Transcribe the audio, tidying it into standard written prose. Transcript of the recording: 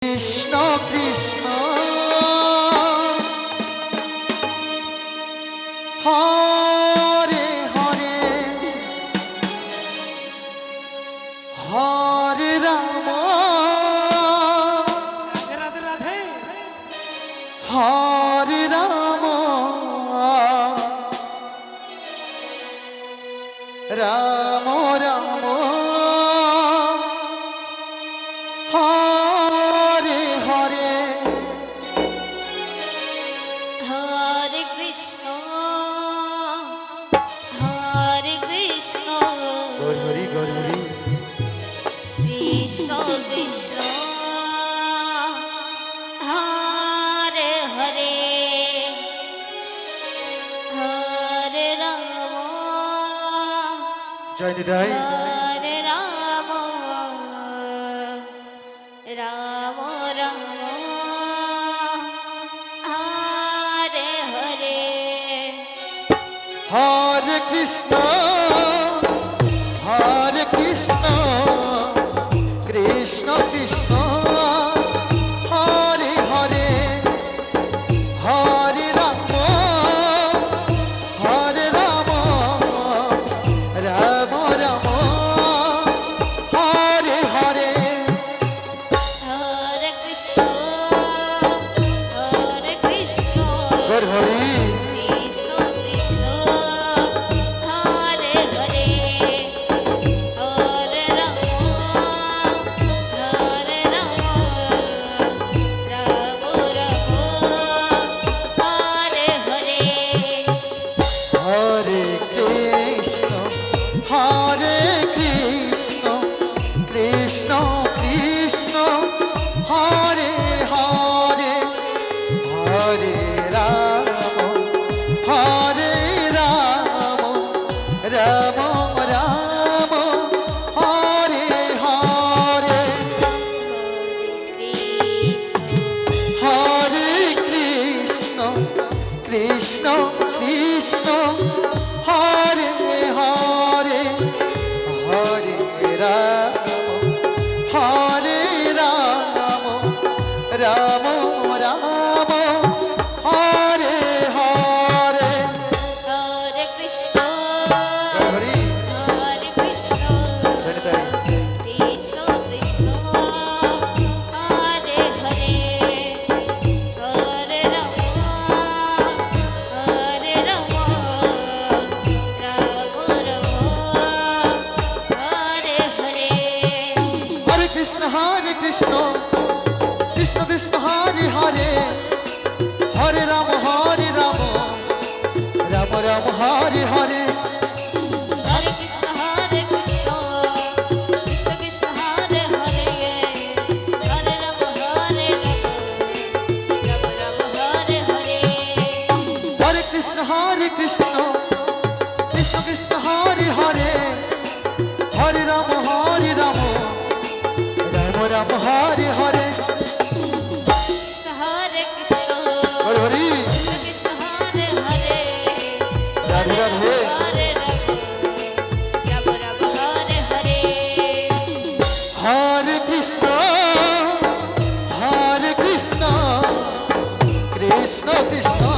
Krishna Krishna Hare Hare Hare Ram Radhe Radhe Hare Ram Ram Ram Hare Hare Hare Krishna Hare Krishna Gaurhari Gaurhari Krishna Krishna Hare Hare Hare Ram Joy Nitai Hare Ram Ram Ram Hare Hare Hare Krishna Krishna Krishna Hare Hare Hare Ram Ram Ram Hare Hare Hare Krishna Gaurhari Krishna Krishna Hare Hare Hare Ram Ram Ram Hare Hare Hare Krishna Krishna Krishna Hare Hare Hare Ram Ram Ram Hare Hare Hare Krishna Krishna Krishna Hare Hare Hare Ram Ram Ram Hare Hare Hare Krishna Hari Hare Krishna জনিতাই Krishna Krishna Hare Hare Hare Ram Ram Ram Hare Hare Hare Krishna Krishna Krishna Hare Hare Hare Ram Ram Ram Hare Hare Hare Krishna Krishna Krishna Hare Hare Hare Ram Ram Ram Hare Hare Hare Krishna Krishna Krishna Hare Hare Hare Ram Ram Ram Hare Hare Krishna Hare Krishna Hare Hari Krishna Hare Hare Radhe Radhe Hare Ram Ram Hare Hare Hare Krishna Krishna Krishna